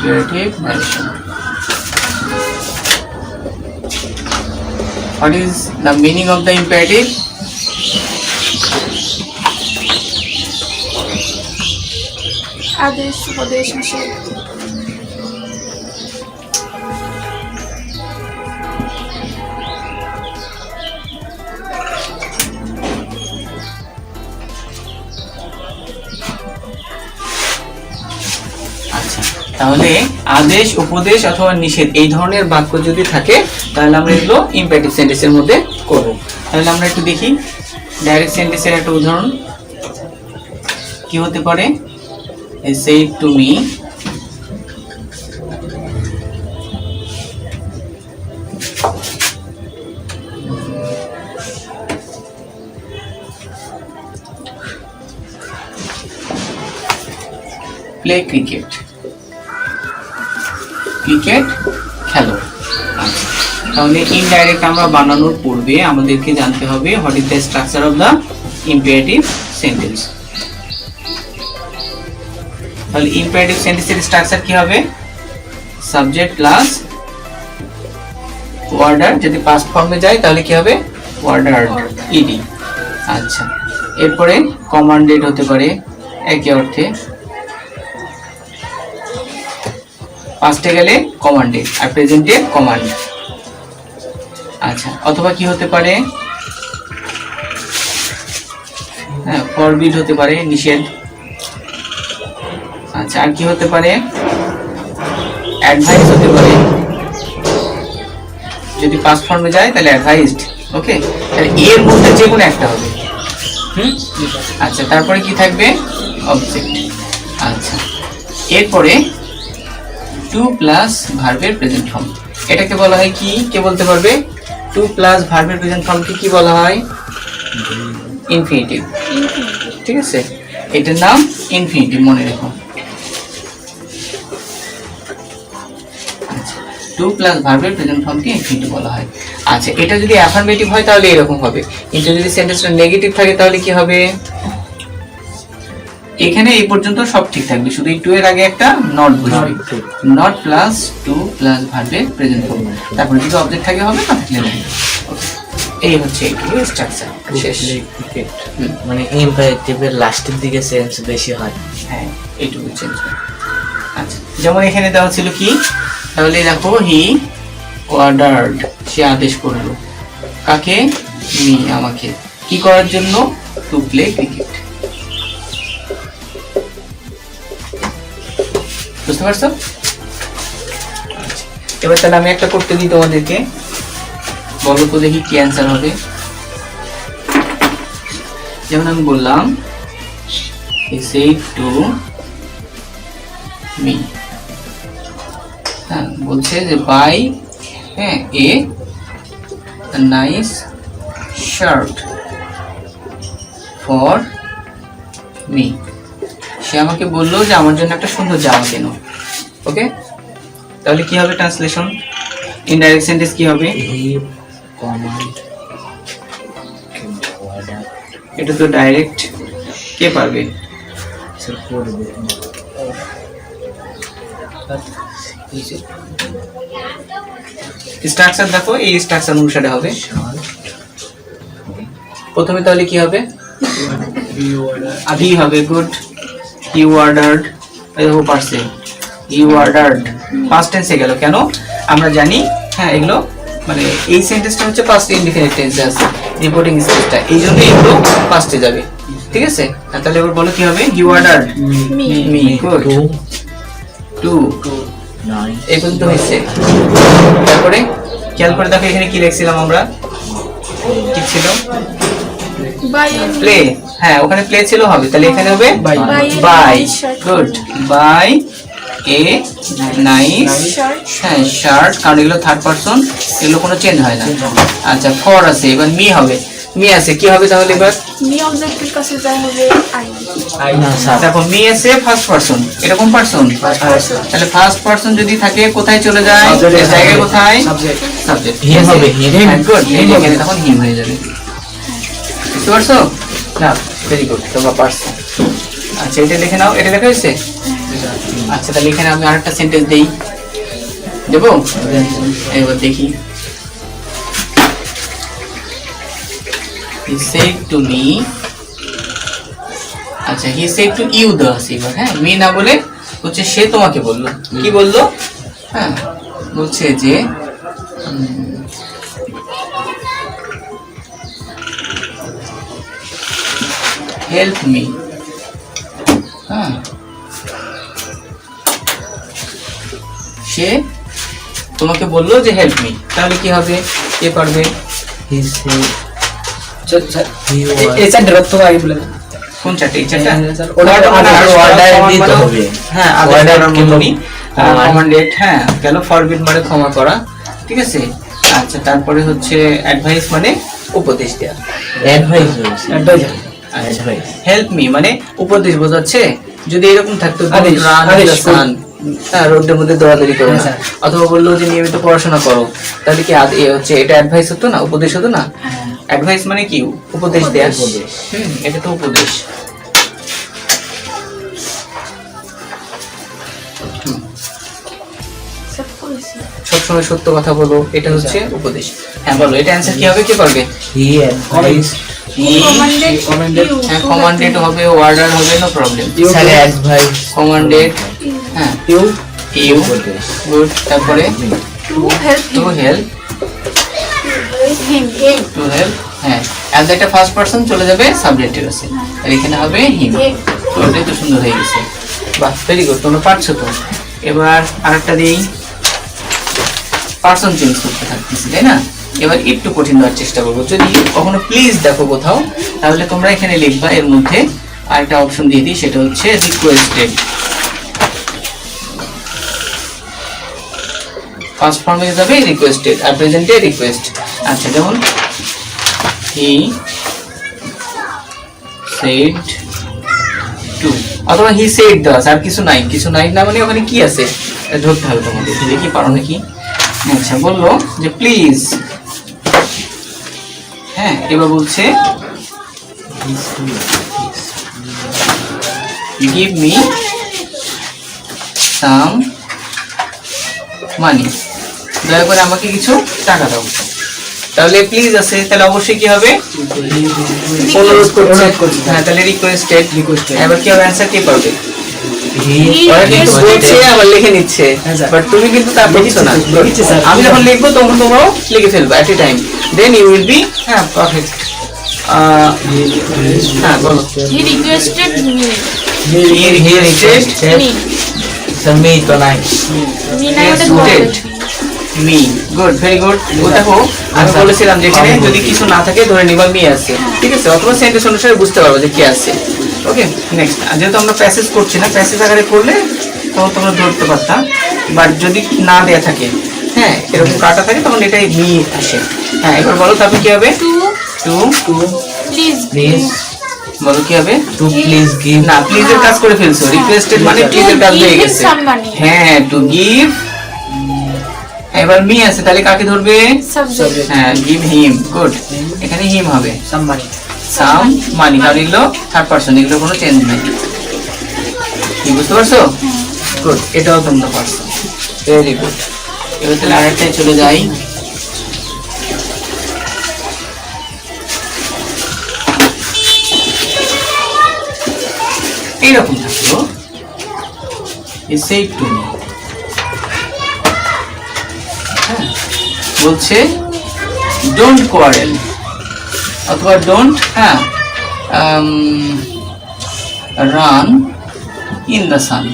imperative narration. What is the meaning of the imperative? आदेश उपदेश निषेध আচ্ছা, তাহলে আদেশ উপদেশ অথবা নিষেধ এই ধরনের বাক্য যদি থাকে তাহলে আমরা এগুলো ইম্পারেটিভ সেন্টেন্সের মধ্যে করব। তাহলে আমরা একটু দেখি ডাইরেক্ট সেন্টেন্সের একটা উদাহরণ কি হতে পারে। He said to me, play cricket. Cricket খেলো। আচ্ছা, তাহলে ইনডাইরেক্ট আমরা বানানোর পূর্বে আমাদেরকে জানতে হবে what is the structure of the imperative sentence. তাহলে ইম্পারেটিভ সেন্টেন্সের স্ট্রাকচার কি হবে? সাবজেক্ট প্লাস ওয়ার্ডার, যদি পাস্ট ফর্মে যায় তাহলে কি হবে? ওয়ার্ডার্ড ইডি। আচ্ছা, এরপরে কমান্ডেড হতে পারে একই অর্থে, পাস্টে গেলে কমান্ডেড আর প্রেজেন্টে কমান্ড। আচ্ছা, অথবা কি হতে পারে? হ্যাঁ, ফরবিড হতে পারে নিষেধ। আচ্ছা, আর কি হতে পারে? অ্যাডভাইস হতে পারে, যদি পাস্ট ফর্মে যায় তাহলে অ্যাডভাইসড। ওকে, তাহলে এর মধ্যে যে কোনো একটা হবে। আচ্ছা, তারপরে কি থাকবে? অবজেক্ট। আচ্ছা, এরপরে টু প্লাস ভার্বের প্রেজেন্ট ফর্ম, এটাকে বলা হয় কি? কে বলতে পারবে? টু প্লাস ভার্বের প্রেজেন্ট ফর্মকে কি বলা হয়? ইনফিনিটিভ। ঠিক আছে, এটার নাম ইনফিনিটিভ, মনে রেখো। টু প্লাস ভার্বের প্রেজেন্ট ফর্মকে ইনফিনিটিভ বলা হয়। আচ্ছা, এটা যদি অ্যাফার্মেটিভ হয় তাহলে এরকম হবে, কিন্তু যদি সেন্টেন্সটা নেগেটিভ থাকে তাহলে কি হবে? এখানে এই পর্যন্ত সব ঠিক থাকবে, শুধু এই টু এর আগে একটা নট বসবে। নট প্লাস টু প্লাস ভার্বের প্রেজেন্ট ফর্ম, তারপরে যদি অবজেক্ট থাকে হবে, না থাকলে নেই। এই হচ্ছে এইটুকু স্ট্রাকচার শেষ। মানে ইম্পারেটিভের লাস্টের দিকে সেন্স বেশি হয়। হ্যাঁ, এইটুকু চেঞ্জ হয়। আচ্ছা, যেমন এখানে দেওয়া ছিল কি? তাহলে দেখো, হি অর্ডার্ড, সে আদেশ করলো কাকে? মি, আমাকে। কি করার জন্য? To play cricket. বুঝতে পারছো? এবার তাহলে আমি একটা করতে দিই তোমাদেরকে, বলো তো দেখি কি অ্যান্সার হবে। যেমন আমি বললাম he said to me, হ্যাঁ, বলছে যে বাই, হ্যাঁ, a nice shirt for me. সে আমাকে বললো যে আমার জন্য একটা সুন্দর জামা কেনো। ওকে, তাহলে কি হবে ট্রান্সলেশন? ইনডাইরেক্ট সেন্টেন্স কি হবে? এটা তো ডাইরেক্ট, কে পারবে? স্ট্রাকচার দেখো, এই স্ট্রাকচার অনুসারে হবে। প্রথমে তাহলে কি হবে? আদি হবে, গুড। ইউ অর্ডার্ড, দেখো পারছে, ইউ অর্ডার্ড পাস্ট টেন্সে গেল কেন? আমরা জানি, হ্যাঁ, এগুলো মানে এই সেন্টেন্সটা হচ্ছে পাস্ট ইনডিফিনিট টেন্সে আছে, রিপোর্টিং স্পেসটা, এই জন্য এগুলো পাস্টে যাবে। ঠিক আছে, তাহলে এবার বলো কি হবে? You ordered me, good. To এই পর্যন্ত হয়েছে। তারপরে খেয়াল করে দেখো এখানে কি লিখছিলাম আমরা, কি ছিল? প্লে। হ্যাঁ, ওখানে প্লে ছিল, হবে, তাহলে এখানে হবে by. Good, by a nice, হ্যাঁ, শার্ট, কারণ এগুলো থার্ড পারসন, এগুলো কোনো চেঞ্জ হয় না। আচ্ছা, ফর আছে, এবার মি হবে, মি আছে, কি হবে তাহলে? এবার মি অবজেক্টের কাছে যায় হবে আই। দেখো, মি আছে ফার্স্ট পারসন, এটা কোন পারসন? তাহলে ফার্স্ট পারসন যদি থাকে কোথায় চলে যায়? জায়গায় কোথায়? সাবজেক্ট। হিম হবে, গুড, এখানে তখন হিম হয়ে যাবে। বুঝতে পারছো? না, ভেরি গুড, তোমরা পারছো। আচ্ছা, এটা লিখে নাও, এটা লেখা হয়েছে। আচ্ছা তাহলে এখানে আমি আরেকটা সেন্টেন্স দেই, দেবো? এবার দেখি। He said to me, আচ্ছা he said to you দেওয়া আছে এবার, হ্যাঁ মি না বলে হচ্ছে সে তোমাকে বললো। কি বললো? হ্যাঁ বলছে যে হেল্প মি, হ্যাঁ সে তোমাকে বললো যে হেল্প মি, তাহলে কি হবে? কে পারবে? He said he এই was চারটে অর্থ আগে বলে দেন। কোন চারটে? এই চারটা? order দিতে হবে। হ্যাঁ Order কিন্তু কমান্ডেড, হ্যাঁ গেল। ফরবিড মানে ক্ষমা করা, ঠিক আছে। আচ্ছা তারপরে হচ্ছে অ্যাডভাইস মানে উপদেশ দেওয়া। advice হয়েছে। Advisor। Advice। হেল্প মি মানে উপদেশ বোঝাচ্ছে। যদি এরকম থাকতো আদেশ, আদেশ হ্যাঁ রোদের মধ্যে দৌড়াদৌড়ি করো না, হ্যাঁ, অথবা বললো যে নিয়মিত পড়াশোনা করো, তাহলে কি হচ্ছে এটা অ্যাডভাইস হতো না, উপদেশ হতো না? অ্যাডভাইস মানে কি? উপদেশ দেয়া। উপদেশ। এটা তো উপদেশ। সব করেছি। সবসময় সত্য কথা বলো, এটা হচ্ছে উপদেশ। হ্যাঁ বলো, এটা অ্যান্সার কি হবে? কে পারবে? He advised Commanded you হ্যাঁ to কমান্ডেড help হবে, অর্ডার হবে, no problem. Sir advice commanded, হ্যাঁ ইউ ইউ, উপদেশ। গুড। তারপরে to help to help, him. To help, হ্যাঁ অ্যাজ একটা ফার্স্ট পারসন চলে যাবে সাবজেক্টের কাছে, আর এখানে হবে হিম। তো এটাই তো সুন্দর হয়ে গেছে। বাহ ভেরি গুড, তোমরা পারছো তো। এবার আরেকটা দিই, পারসন চেঞ্জ করতে থাকতেছি তাই না? এবার একটু কঠিন দেওয়ার চেষ্টা করবো। যদি কখনো প্লিজ দেখো কোথাও, তাহলে তোমরা এখানে লিখবা এর মধ্যে আরেকটা অপশন দিয়ে দিই, সেটা হচ্ছে রিকোয়েস্টেড। ফার্স্ট ফর্মে যাবে রিকোয়েস্টেড, আর প্রেজেন্টে রিকোয়েস্ট। আচ্ছা যেমন হি সেড টু, অথবা হি সেড দাস, আর কিছু নাই। কিছু নাই না মানে ওখানে কি আছে এটা ধরতে হবে তোমাদের। দেখি পারো নাকি। আচ্ছা বললো যে প্লিজ, হ্যাঁ এবার বলছে গিভ মি সাম মানি, দয়া করে আমাকে কিছু টাকা দাও। তাহলে প্লিজ আছে, তাহলে অবশ্যই কি হবে? অনুরোধ করছে। হ্যাঁ তাহলে রিকোয়েস্টেড। এবার কি হবে? অ্যানসার কে পারবে? ওরা কিন্তু বলছে আবার লিখে নিচ্ছে, বাট তুমি কিন্তু তা লিখছো না। আমি যখন লিখবো তখন তোমরাও লিখে ফেলবে at a time, then you will be হ্যাঁ পারফেক্ট। হ্যাঁ বলো। He requested me. He requested Me. Sir me তো নাই। Me না হলে Requested me. Good, very good. ও দেখো আমি বলেছিলাম যে এখানে যদি কিছু না থাকে ধরে নিবা মি আছে, ঠিক আছে? অথবা সেন্টেন্স অনুসারে বুঝতে পারবে যে কি আছে। ওকে নেক্সট, যেহেতু আমরা প্যাসেজ করছি না, প্যাসেজ আকারে করলে তখন তোমরা ধরতে পারতাম, বাট যদি না দেয়া থাকে, হ্যাঁ এরকম কাটা থাকে, তখন এটাই মি আসে। হ্যাঁ এবার বলো তারপর কি হবে? টু please Please বলো কি হবে? to please give না প্লিজ এর কাজ করে ফেলছো, রিকোয়েস্টেড মানে প্লিজ এর কাজ give হয়ে him গেছে। some money. হ্যাঁ টু গিভ, এবার মি আছে, তাহলে কাকে ধরবে? Subject. হ্যাঁ গিভ হিম, গুড। এখানে হিম হবে, সম্মানি সাম মানি, কারণ এগুলো থার্ড পারসন, এগুলো কোনো চেঞ্জ নাই। কি বুঝতে পারছো? গুড, এটাও তোমরা পারছো, ভেরি গুড। এবার তাহলে আরেকটাই চলে যাই। এইরকম থাকলো, he said to me, হ্যাঁ বলছে ডোন্ট কোয়ারেল, অথবা ডোন্ট হ্যাঁ রান ইন দ্য সান,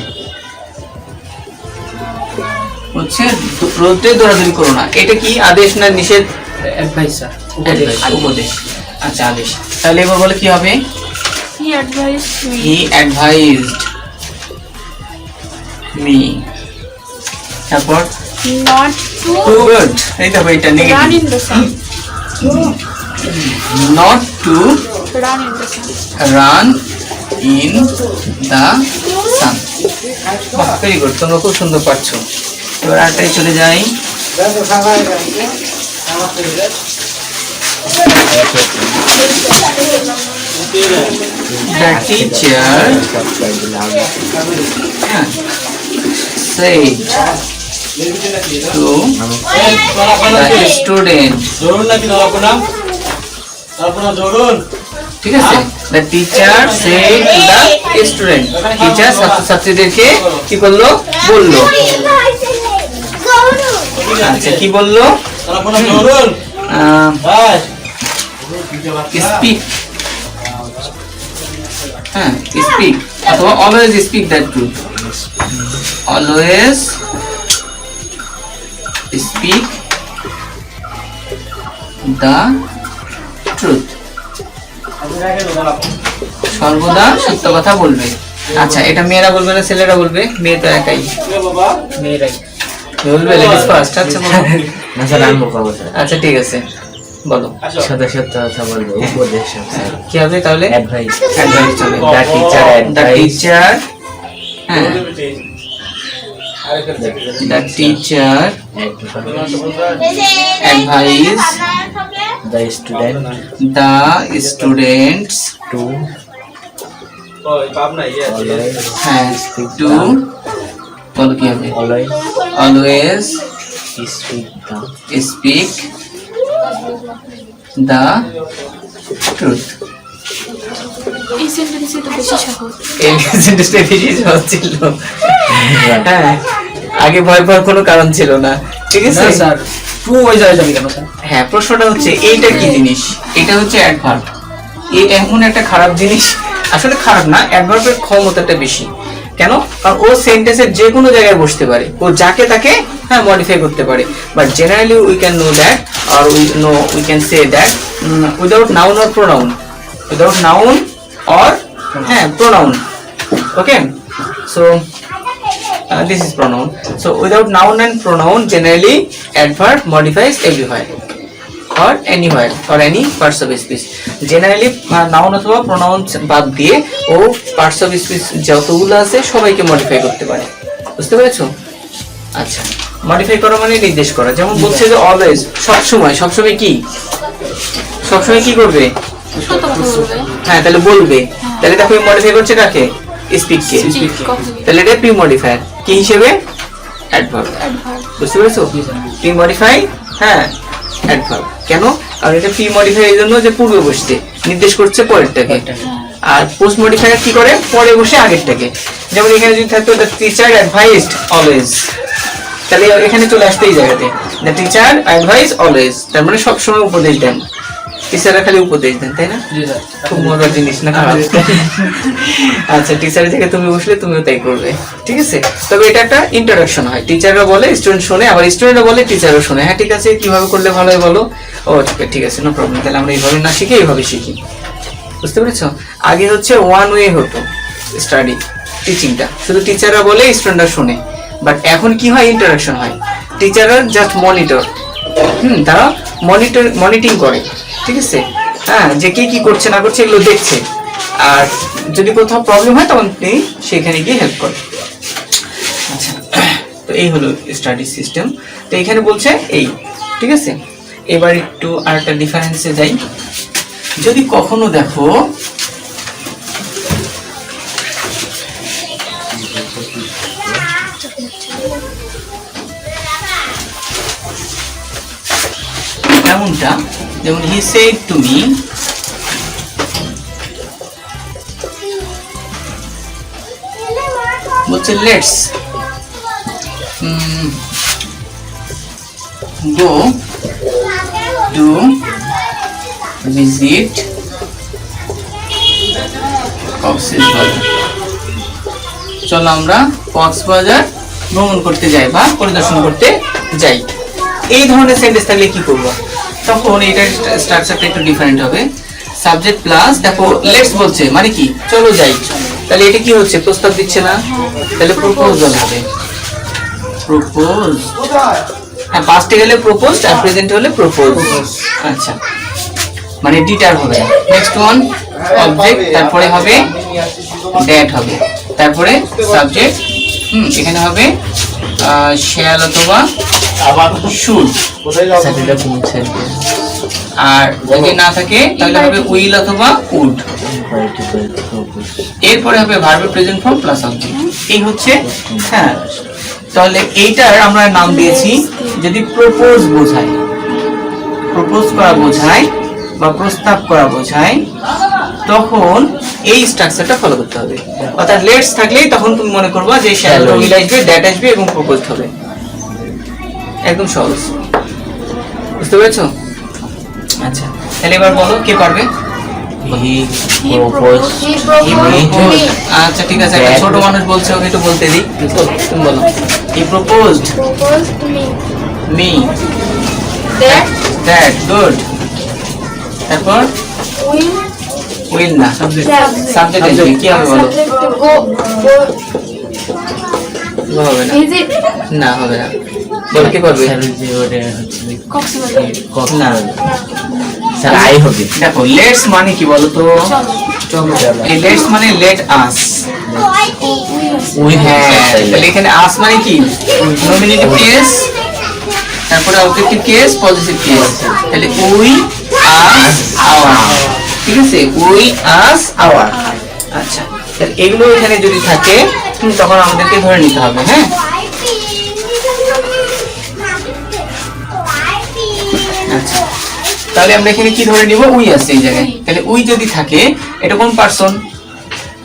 হচ্ছে রোদে দৌড়াদৌড়ি করো না। এটা কি আদেশ না নিষেধ? অ্যাডভাইসার উপদেশ। আচ্ছা আদেশ। তাহলে এবার বলে কি হবে? He advised me. He advised me. তারপর Not to good, এই দেখো এটা run negative. in the sun. Not to Run in the sun. run in the sun. বাহ ভেরি গুড, তোমরা খুব সুন্দর পারছো। এবার আরেকটাই চলে যাই। The teacher said to the student. ঠিক আছে, the teacher said to the student. Teacher ছাত্রছাত্রীদেরকে কি করলো? বললো। আচ্ছা, কি বললো? স্পিক, হ্যাঁ স্পিক অথবা always speak the truth, always speak the truth, সর্বদা সত্য কথা বলবে। আচ্ছা, এটা মেয়েরা বলবে না ছেলেরা বলবে? মেয়ে তো একাই, মেয়েরাই বলবে লেডিস ফার্স্ট। আচ্ছা বলো। না স্যার আমি বলবো স্যার। আচ্ছা ঠিক আছে, বলো। সদা সত্য কথা বলবো, উপদেশ স্যার। কি হবে তাহলে? অ্যাডভাইস। অ্যাডভাইস চলে। The teacher the advice. Teacher, হ্যাঁ the teacher advice the student the students to always হ্যাঁ টু, বলো কি হবে? Always always speak the speak the truth. এই সেন্টেন্সে তো বেশি সহজ। এই সেন্টেন্সটা বেশি সহজ ছিল। হ্যাঁ, আগে ভয় পাওয়ার কোনো কারণ ছিল না। ঠিক আছে না স্যার, টু হয়ে যাবে কেন স্যার? হ্যাঁ, প্রশ্নটা হচ্ছে এইটা কি জিনিস? এটা হচ্ছে অ্যাডভার্ব। এই এমন একটা খারাপ জিনিস, আসলে খারাপ না, অ্যাডভার্বের ক্ষমতাটা বেশি। কেন? কারণ ও সেন্টেন্সের যে কোনো জায়গায় বসতে পারে, ও যাকে তাকে হ্যাঁ মডিফাই করতে পারে। But generally we can know that আর we can say that without noun or pronoun, without noun or হ্যাঁ pronoun. Okay, so this is pronoun. So without noun and pronoun, generally adverb modifies everywhere or anywhere or any parts of speech. Generally noun অথবা pronoun বাদ দিয়ে ও parts of speech যতগুলো আছে সবাইকে modify করতে পারে। বুঝতে পেরেছো? আচ্ছা, modify করা মানে নির্দেশ করা। যেমন বলছে যে always, সবসময় কি? সবসময় কি করবে? সত্য কথা বলবে। হ্যাঁ, তাহলে বলবে। তাহলে দেখো মডিফাই করছে কাকে? স্পিক কে। ঠিক কথা। তাহলে এটা প্রি মডিফায়ার কি হিসেবে? অ্যাডভার্ব। অ্যাডভার্ব। বুঝতে পেরেছো? প্রি মডিফাই, হ্যাঁ অ্যাডভার্ব। কেন? কারণ এটা প্রি মডিফাই এর জন্য যে পূর্বে বসতে নির্দেশ করছে পরেরটাকে, আর পোস্ট মডিফায়ার কি করে? পরে বসে আগেরটাকে। যেমন এখানে যদি থাকতো দ্য টিচার অ্যাডভাইসড অলওয়েজ, তাহলে এখানে চলে আসতো এই জায়গাতে দ্য টিচার অ্যাডভাইস অলওয়েজ, তার মানে সবসময় উপদেশ দেন। টিচাররা খালি উপদেশ দেন, তাই না? খুব মজার জিনিস না? আচ্ছা, টিচারের জায়গায় তুমি বসলে তুমিও তাই করবে। ঠিক আছে, তবে এটা একটা ইন্ট্রোডাকশন হয়। টিচাররা বলে, স্টুডেন্ট শোনে, আবার স্টুডেন্টরা বলে, টিচারও শোনে। হ্যাঁ ঠিক আছে, কিভাবে করলে ভালো হয় বলো? ও ঠিক আছে, নো প্রবলেম। তাহলে আমরা এইভাবে না শিখে এইভাবে শিখি। বুঝতে পেরেছো? আগে হচ্ছে ওয়ান ওয়ে হতো স্টাডি টিচিংটা, শুধু টিচাররা বলে স্টুডেন্টরা শোনে। বাট এখন কি হয়? ইন্ট্রোডাকশন হয়। টিচাররা জাস্ট মনিটর, তারা মনিটরিং করে। ঠিক আছে, হ্যাঁ, যে কে কি করছে না করছে এগুলো দেখছে, আর যদি কোথাও প্রবলেম হয় তখন তিনি সেখানে গিয়ে হেল্প করে। আচ্ছা, তো এই হলো স্টাডি সিস্টেম। তো এখানে বলছে এই, ঠিক আছে। এবার একটু আরেকটা ডিফারেন্সে যাই। যদি কখনো দেখো এমনটা, যেমন হি সেড টু মি, বলছে let's go to visit Cox's Bazar, চলো আমরা কক্সবাজার ভ্রমণ করতে যাই বা পরিদর্শন করতে যাই। এই ধরনের সেন্টেন্স থাকলে কি করবো? তখন এটার স্ট্রাকচারটা একটু ডিফারেন্ট হবে। সাবজেক্ট প্লাস, দেখো লেটস বলছে মানে কি? চলো যাই। তাহলে এটা কি হচ্ছে? প্রস্তাব দিচ্ছে না? তাহলে প্রপোজাল হবে। প্রপোজ, হ্যাঁ, পাস্টে গেলে প্রপোজড আর প্রেজেন্টে হলে প্রপোজ। আচ্ছা, মানে ডিটার হবে। নেক্সট ওয়ান অবজেক্ট, তারপরে হবে দ্যাট হবে, তারপরে সাবজেক্ট, এখানে হবে শ্যাল অথবা শুড, স্যার এটা কোন সেন্টেন্স? আর যদি না থাকে তাহলে হবে উইল অথবা উড। ইম্পারেটিভ প্রপোজ এরপরে হবে ভার্বের প্রেজেন্ট ফর্ম প্লাস অবজেক্ট। এই হচ্ছে হ্যাঁ, তাহলে এইটার আমরা নাম দিয়েছি যদি প্রপোজ বোঝায়, প্রপোজ করা বোঝায় বা প্রস্তাব করা বোঝায়, তখন এই স্ট্রাকচারটা ফলো করতে হবে। অর্থাৎ লেটস থাকলেই তখন তুমি মনে করবা যে শ্যাল উইল আসবে, দ্যাট আসবে এবং প্রপোজড হবে। একদম সহজ, বুঝতে পেরেছো? আচ্ছা, তাহলে এবার বলো কে পারবে? হি প্রপোজ আচ্ছা ঠিক আছে, একটা ছোট মানুষ বলছে, ওকে একটু বলতে দিই। তুমি বলো। He proposed proposed me me that that, good. তারপর will উইল না, subject সাবজেক্ট আসবে, কি হবে বলো? go হবে না, is it না হবে না, বলো কে পারবে? স্যার যে ওটা হচ্ছে Coxswain না, স্যার আই হবে দেখো লেটস মানে কি বলো তো? চলো এই লেটস মানে লেট আস। উই হ্যাঁ, হ্যাঁ তাহলে এখানে আস মানে কি? নমিনেটিভ কেস, তারপরে অবজেক্টিভ কেস, পজিটিভ কেস। তাহলে উই আস আওয়ার, ঠিক আছে? We us our. আচ্ছা, তাহলে এগুলো এখানে যদি থাকে তখন আমাদেরকে ধরে নিতে হবে। হ্যাঁ, আচ্ছা, তাহলে আমরা এখানে কি ধরে নিব? উই আছে এই জায়গায়। তাহলে উই যদি থাকে, এটা কোন person?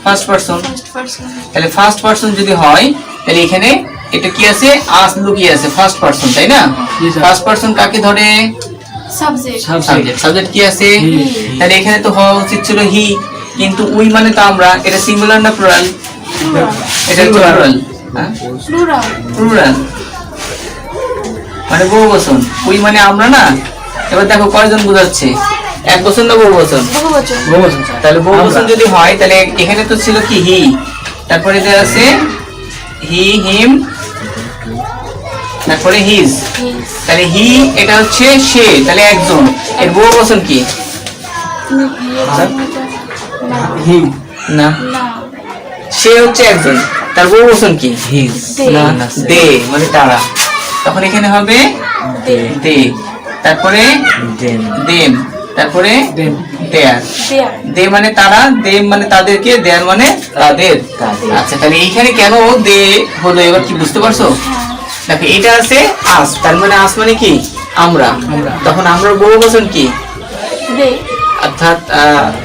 First person. first person তাহলে ফার্স্ট পারসন যদি হয়, তাহলে এখানে এটা কি আছে? আস লুকিয়ে আছে, ফার্স্ট পারসন, তাই না? ফার্স্ট পারসন কাকে ধরে? subject subject. সাবজেক্ট কি আছে? তাহলে এখানে তো হওয়া উচিত ছিল হি, কিন্তু উই মানে তো আমরা। এটা সিঙ্গুলার না প্লুরাল? এটা প্লুরাল। হ্যাঁ, plural প্লুরাল মানে বহুবচন। উই মানে আমরা না। এবার দেখো কয়জন বোঝাচ্ছে, এক বচন না বহুবচন? বহুবচন তাহলে বহুবচন যদি হয়, তাহলে এখানে তো ছিল কি হি, তারপরে যে আছে হি, হিম, তারপরে হিজ। his তাহলে হি এটা হচ্ছে সে, তাহলে একজন। এর বহুবচন কি? না হি না, না সে হচ্ছে একজন, তার বহুবচন কি? হিজ না, আছে দে মানে তারা। তখন এখানে হবে they দে, তারপরে দেন দেম, তারপরে দেয়ার। there দে মানে তারা, দেম মানে তাদেরকে, দেয়ার মানে তাদের। তাদের। আচ্ছা, তাহলে এইখানে কেন দে হলো এবার কি বুঝতে পারছো? দেখো এটা আছে আস, তার মানে আস মানে কি? আমরা। তখন আমরা বহুবচন কি? they অর্থাৎ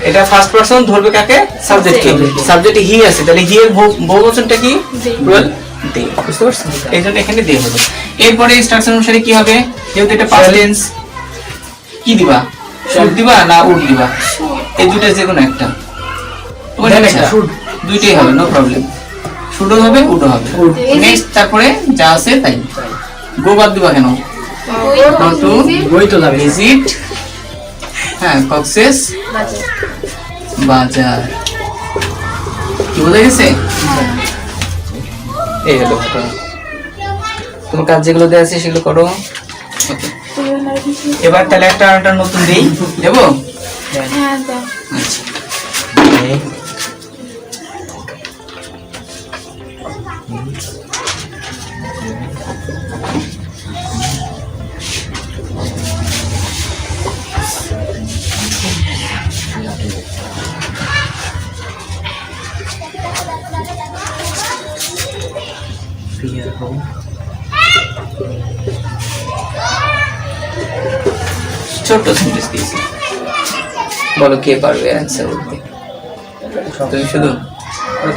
এটা ফার্স্ট পারসন ধরবে কাকে? সাবজেক্টকে। সাবজেক্টে হি আছে, তাহলে হি এর বহুবচনটা কি? They. প্লুরাল দে, বুঝতে পারছো? এই জন্য এখানে দে হলো। এরপরে ইনস্ট্রাকশন অনুসারে কি হবে? যেহেতু এটা পাস্ট টেন্স, কি দিবা? শুড দিবা না উড দিবা? এই দুইটা যে কোনো একটা, তোমার ইচ্ছা। দুইটাই হবে, নো প্রবলেম। শুডও হবে, উডও হবে। নেক্সট, তারপরে যা আছে তাই। গো বাদ দিবা কেন? go to to ভিজিট, হ্যাঁ, কক্সেস বাজার। কি বোঝা গেছে? এই হলো ঘটনা। তোমার কাজ যেগুলো দেওয়া আছে সেগুলো করো। Okay. এবার তাহলে একটা নতুন দিই, দেবো? হ্যাঁ দাও আচ্ছা, ফিয়ার হোম ছোট্ট সেন্টেন্স দিয়েছি, বলো কে পারবে অ্যান্সার করতে? তুমি শুধু?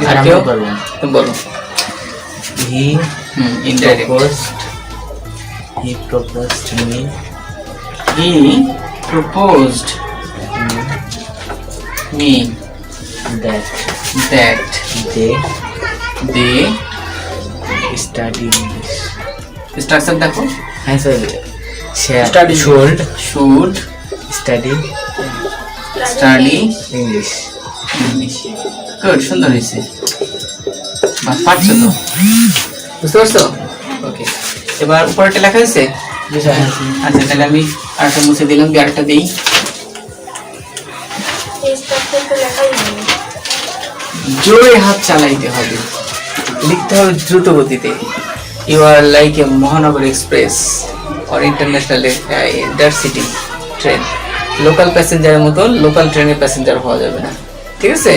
আর কেউ? তুমি বলো। হি indirect. proposed me He proposed me that that they they study English. Structure দেখো, হ্যাঁ sir Study. should should study study English. English. Good, সুন্দর হয়েছে। বাহ, পারছো তো, বুঝতে পারছো? ওকে, এবার উপরেটা লেখা হয়েছে। আচ্ছা, তাহলে আমি আরেকটা মুছে দিলাম, দিয়ে আরেকটা দিই। জোরে হাত চালাইতে হবে, লিখতে হবে দ্রুত গতিতে। You R like a Mahanagar express or international intercity train. Local প্যাসেঞ্জারের মতো লোকাল ট্রেনের প্যাসেঞ্জার হওয়া যাবে না। ঠিক আছে?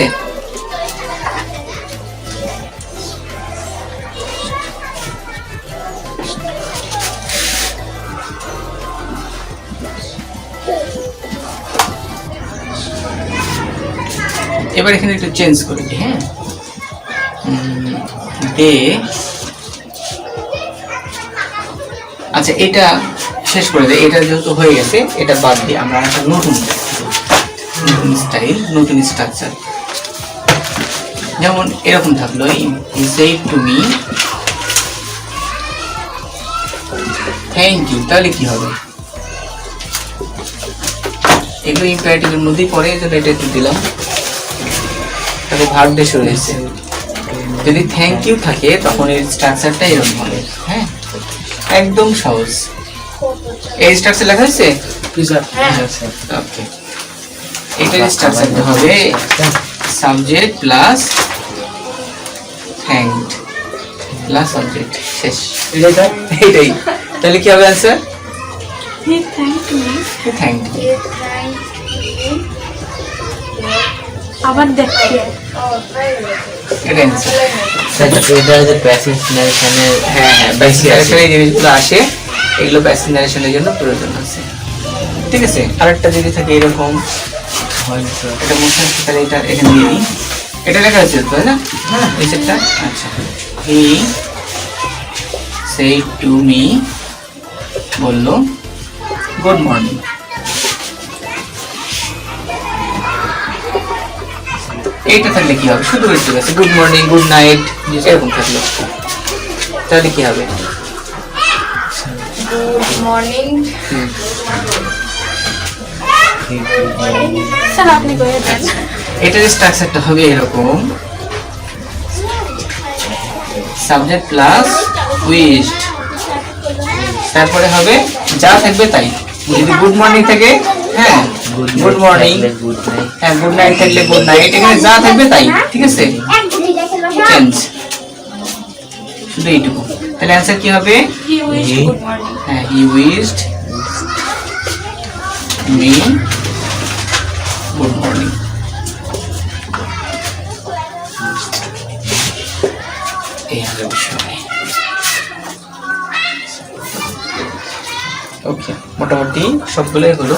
এবার এখানে একটু চেঞ্জ করে দিই, হ্যাঁ। দে, আচ্ছা এটা শেষ করে দেয়, এটা যেহেতু হয়ে গেছে এটা বাদ দিয়ে আমরা একটা নতুন স্টাইল, নতুন স্ট্রাকচার, যেমন এরকম থাকলো, he said to me thank you. তাহলে কি হবে? এগুলো ইম্পারেটিভের মধ্যেই পড়ে, এই জন্য এটা একটু দিলাম। তাহলে ভার্ব দিয়ে শুরু হয়েছে। যদি থ্যাংক ইউ থাকে তখন এর স্ট্রাকচারটা এরকম হবে, হ্যাঁ, একদম সহজ। এই স্ট্রাকচার লেখা হয়েছে? ওকে, এটার স্ট্রাকচারটা হবে subject plus thanked plus subject, শেষ। এইটাই। তাহলে কি হবে आंसर? হি থ্যাঙ্কড মি। থ্যাঙ্কড। আবার দেখছি। এটা आंसर। এটা যে প্যাসিভ নারেশনের হ্যাঁ হ্যাঁ, প্যাসিভ নারেশনে এই জিনিসগুলো আসে, এগুলো প্যাসিভ নারেশনের জন্য প্রয়োজন আছে। ঠিক আছে, আরেকটা যদি থাকে এরকম, এটা মুছে আসতে, তাহলে এটা এখানে দিয়ে দিই। এটা লেখা আছে তো, তাই না? হ্যাঁ, এই সেটটা। আচ্ছা, হি সেড টু মি, বললো গুড মর্নিং। এইটা থাকলে কি হবে? শুধু ঠিক আছে, গুড মর্নিং, গুড নাইট এরকম থাকলো, তাহলে কি হবে? Good morning. স্যার আপনি কয়ে দেন। এটার স্ট্রাকচারটা হবে এরকম, সাবজেক্ট প্লাস উইশড, তারপরে হবে যা থাকবে তাই। যদি গুড মর্নিং থাকে, হ্যাঁ গুড মর্নিং, গুড নাইট, হ্যাঁ গুড নাইট থাকলে গুড নাইট, এখানে যা থাকবে তাই। ঠিক আছে, চেঞ্জ, শুধু এইটুকু। তাহলে অ্যান্সার কি হবে? হি উইশড গুড মর্নিং। হ্যাঁ, হি উইশড মি গুড মর্নিং। এই হলো বিষয়। ওকে, মোটামুটি সবগুলোই হলো।